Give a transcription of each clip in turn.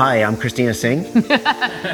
Hi, I'm Christina Sing. Hi,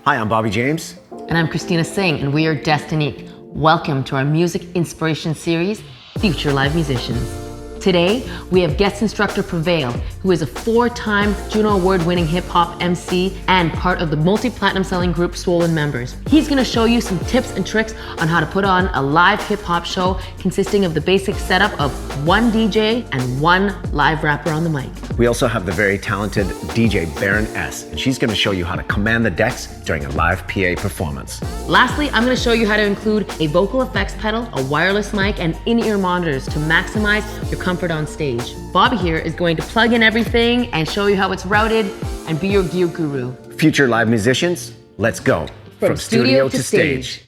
I'm Bobby James. And I'm Christina Sing, and we are DESTINEAK. Welcome to our music inspiration series, Future Live Musicians. Today, we have guest instructor Prevail, who is a 4-time Juno Award winning hip hop MC and part of the multi-platinum selling group Swollen Members. He's gonna show you some tips and tricks on how to put on a live hip hop show consisting of the basic setup of one DJ and one live rapper on the mic. We also have the very talented DJ Baroness, and she's gonna show you how to command the decks during a live PA performance. Lastly, I'm gonna show you how to include a vocal effects pedal, a wireless mic, and in-ear monitors to maximize your comfort on stage. Bobby here is going to plug in everything and show you how it's routed and be your gear guru. Future live musicians, let's go. From studio to stage.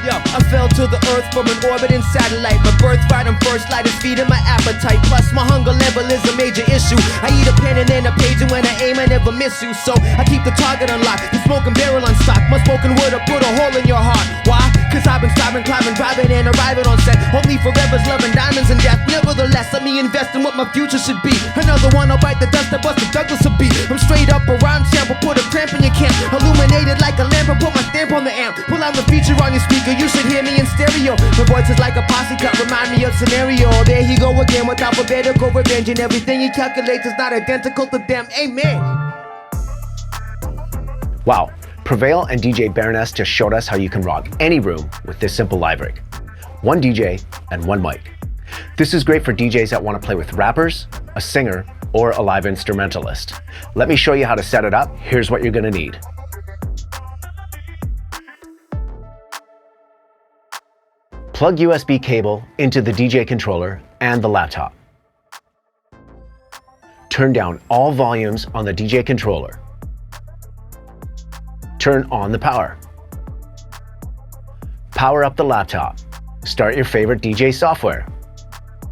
Yo, I fell to the earth from an orbiting satellite. My birthright, I'm first light is feeding my appetite. Plus my hunger level is a major issue. I eat a pen and then a page, and when I aim I never miss you. So I keep the target unlocked, the smoking barrel on stock. My spoken word will put a hole in your heart. Why? Cause I've been striving, climbing, driving and arriving on set. Only forever's loving diamonds and death. Nevertheless, let me invest in what my future should be. Another one, I'll bite the dust that Buster Douglas will be. I'm straight up a rhyme sample, put a cramp in your camp. Illuminated like a lamp, I put my stamp on the amp. Pull out the feature on your speaker, you should hear me in stereo. My voice is like a posse cut, remind me of scenario. There he go again with alphabetical revenge, and everything he calculates is not identical to them. Amen. Wow, Prevail and DJ Baroness just showed us how you can rock any room with this simple live rig. One DJ and one mic. This is great for DJs that want to play with rappers, a singer, or a live instrumentalist. Let me show you how to set it up. Here's what you're gonna need. Plug USB cable into the DJ controller and the laptop. Turn down all volumes on the DJ controller. Turn on the power. Power up the laptop. Start your favorite DJ software.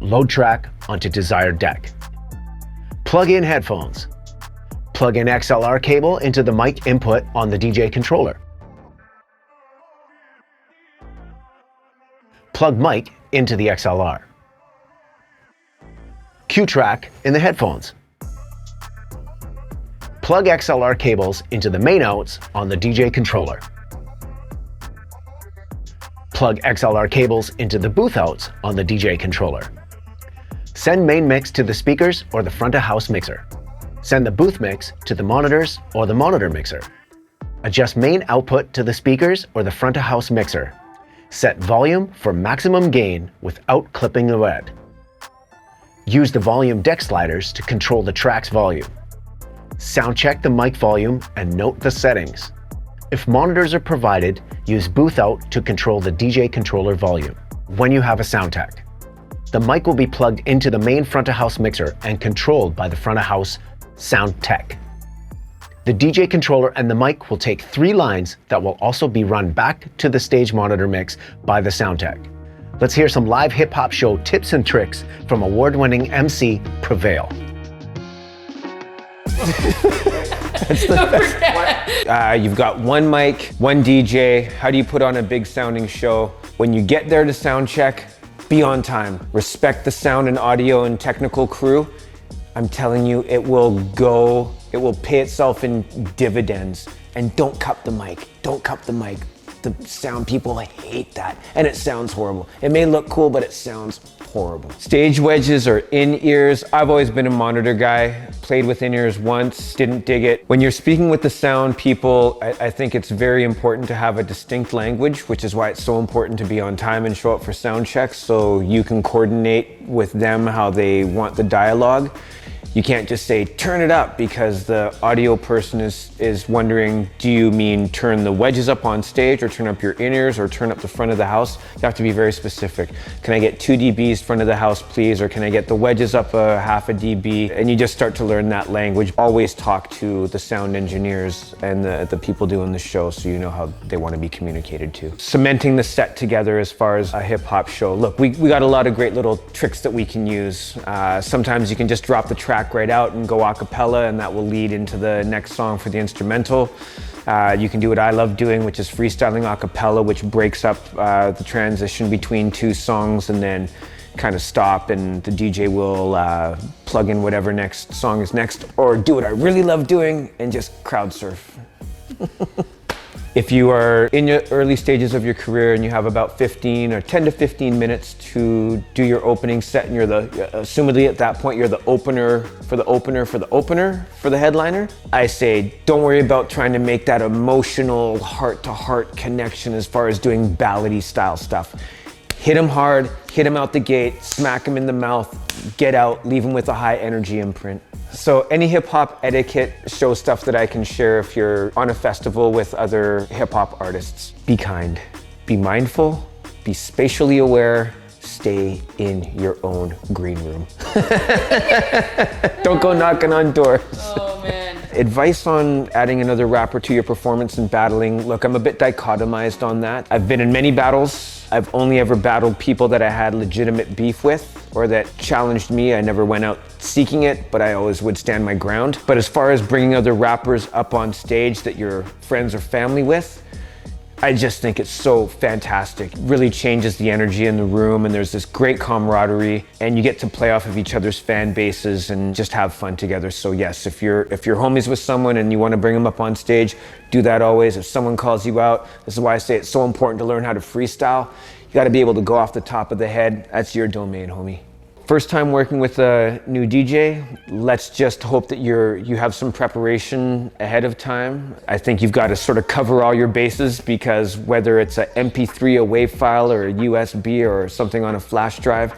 Load track onto desired deck. Plug in headphones. Plug in XLR cable into the mic input on the DJ controller. Plug mic into the XLR. Cue track in the headphones. Plug XLR cables into the main outs on the DJ controller. Plug XLR cables into the booth outs on the DJ controller. Send main mix to the speakers or the front of house mixer. Send the booth mix to the monitors or the monitor mixer. Adjust main output to the speakers or the front of house mixer. Set volume for maximum gain without clipping the WED. Use the volume deck sliders to control the track's volume. Sound check the mic volume and note the settings. If monitors are provided, use booth out to control the DJ controller volume. When you have a sound tech, the mic will be plugged into the main front of house mixer and controlled by the front of house sound tech. The DJ controller and the mic will take 3 lines that will also be run back to the stage monitor mix by the sound tech. Let's hear some live hip hop show tips and tricks from award-winning MC Prevail. You've got one mic, one DJ. How do you put on a big sounding show? When you get there to sound check, be on time. Respect the sound and audio and technical crew. I'm telling you, it will pay itself in dividends. And don't cup the mic, don't cup the mic. The sound people hate that, and it sounds horrible. It may look cool, but it sounds horrible. Stage wedges or in-ears. I've always been a monitor guy, played with in-ears once, didn't dig it. When you're speaking with the sound people, I think it's very important to have a distinct language, which is why it's so important to be on time and show up for sound checks so you can coordinate with them how they want the dialogue. You can't just say, turn it up, because the audio person is wondering, do you mean turn the wedges up on stage, or turn up your in-ears, or turn up the front of the house? You have to be very specific. Can I get 2 dBs front of the house, please? Or can I get the wedges up a half a dB? And you just start to learn that language. Always talk to the sound engineers and the people doing the show so you know how they want to be communicated to. Cementing the set together as far as a hip hop show. Look, we got a lot of great little tricks that we can use. Sometimes you can just drop the track right out and go a cappella, and that will lead into the next song for the instrumental. You can do what I love doing, which is freestyling a cappella, which breaks up the transition between 2 songs and then kind of stop and the DJ will plug in whatever next song is next, or do what I really love doing and just crowd surf. If you are in your early stages of your career and you have about 15 or 10 to 15 minutes to do your opening set, and you're assumedly at that point, you're the opener for the headliner, I say, don't worry about trying to make that emotional heart-to-heart connection as far as doing ballady style stuff. Hit them hard, hit them out the gate, smack them in the mouth, get out, leave them with a high energy imprint. So any hip hop etiquette show stuff that I can share if you're on a festival with other hip hop artists. Be kind, be mindful, be spatially aware, stay in your own green room. Don't go knocking on doors. Oh man. Advice on adding another rapper to your performance and battling. Look, I'm a bit dichotomized on that. I've been in many battles. I've only ever battled people that I had legitimate beef with or that challenged me. I never went out seeking it, but I always would stand my ground. But as far as bringing other rappers up on stage that you're friends or family with, I just think it's so fantastic. It really changes the energy in the room, and there's this great camaraderie, and you get to play off of each other's fan bases and just have fun together. So yes, if you're homies with someone and you want to bring them up on stage, do that always. If someone calls you out, this is why I say it's so important to learn how to freestyle. You got to be able to go off the top of the head. That's your domain, homie. First time working with a new DJ, let's just hope that you have some preparation ahead of time. I think you've got to sort of cover all your bases, because whether it's an MP3, a WAV file, or a USB, or something on a flash drive,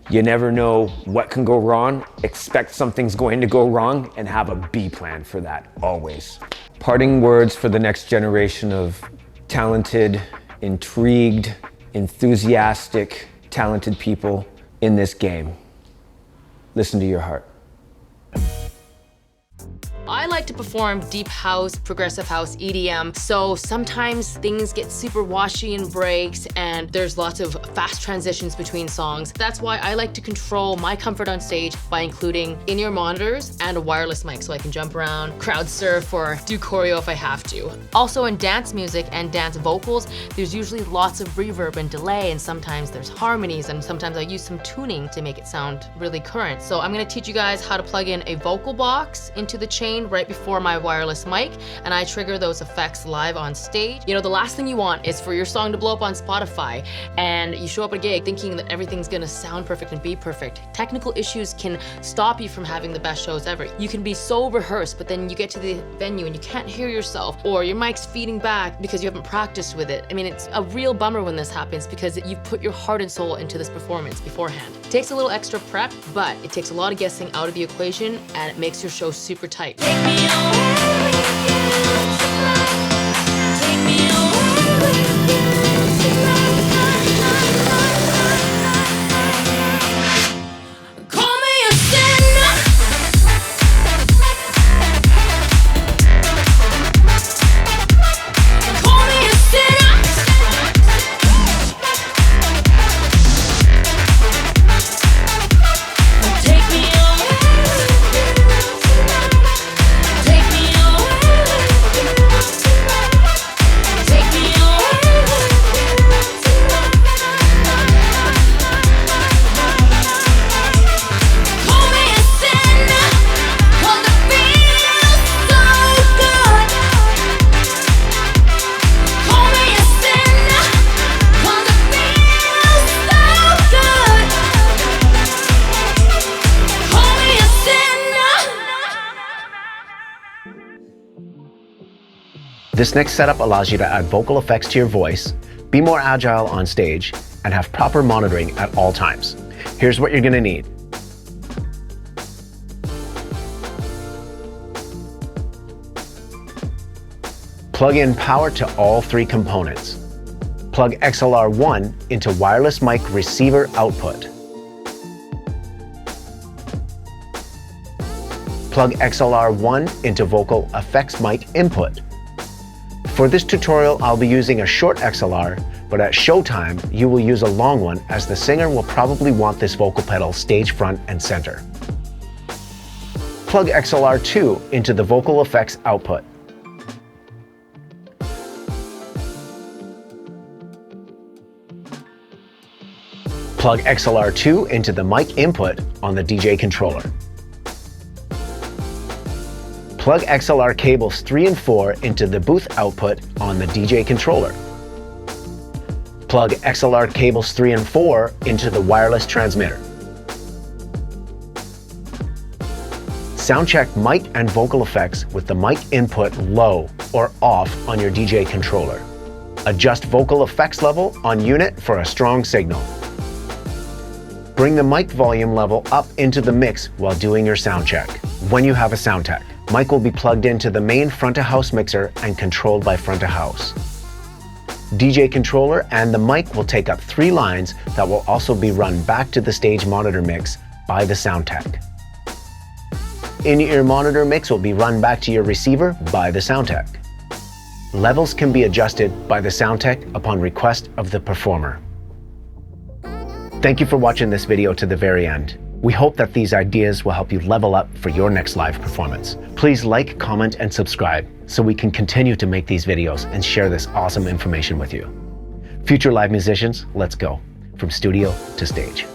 you never know what can go wrong. Expect something's going to go wrong and have a B plan for that, always. Parting words for the next generation of talented, intrigued, enthusiastic, talented people in this game. Listen to your heart. I like to perform deep house, progressive house, EDM, so sometimes things get super washy and breaks, and there's lots of fast transitions between songs. That's why I like to control my comfort on stage by including in-ear monitors and a wireless mic, so I can jump around, crowd surf, or do choreo if I have to. Also in dance music and dance vocals, there's usually lots of reverb and delay, and sometimes there's harmonies, and sometimes I use some tuning to make it sound really current. So I'm gonna teach you guys how to plug in a vocal box into the chain right before my wireless mic, and I trigger those effects live on stage. You know, the last thing you want is for your song to blow up on Spotify and you show up at a gig thinking that everything's gonna sound perfect and be perfect. Technical issues can stop you from having the best shows ever. You can be so rehearsed, but then you get to the venue and you can't hear yourself, or your mic's feeding back because you haven't practiced with it. I mean, it's a real bummer when this happens, because you've put your heart and soul into this performance beforehand. It takes a little extra prep, but it takes a lot of guessing out of the equation, and it makes your show super tight. Take me away with you. Call me a sinner. Call me a sinner. Take me away. Take me away. Take me away. Call me a sinner, 'cause it feels so good. Call me a sinner, 'cause it feels so good. Call me a sinner. This next setup allows you to add vocal effects to your voice, be more agile on stage, and have proper monitoring at all times. Here's what you're gonna need. Plug in power to all three components. Plug XLR1 into wireless mic receiver output. Plug XLR1 into vocal effects mic input. For this tutorial, I'll be using a short XLR, but at showtime, you will use a long one, as the singer will probably want this vocal pedal stage front and center. Plug XLR2 into the vocal effects output. Plug XLR2 into the mic input on the DJ controller. Plug XLR cables 3 and 4 into the booth output on the DJ controller. Plug XLR cables 3 and 4 into the wireless transmitter. Soundcheck mic and vocal effects with the mic input low or off on your DJ controller. Adjust vocal effects level on unit for a strong signal. Bring the mic volume level up into the mix while doing your sound check. When you have a sound tech, mic will be plugged into the main front-of-house mixer and controlled by front-of-house. DJ controller and the mic will take up 3 lines that will also be run back to the stage monitor mix by the sound tech. In-ear monitor mix will be run back to your receiver by the sound tech. Levels can be adjusted by the sound tech upon request of the performer. Thank you for watching this video to the very end. We hope that these ideas will help you level up for your next live performance. Please like, comment, and subscribe so we can continue to make these videos and share this awesome information with you. Future live musicians, let's go. From studio to stage.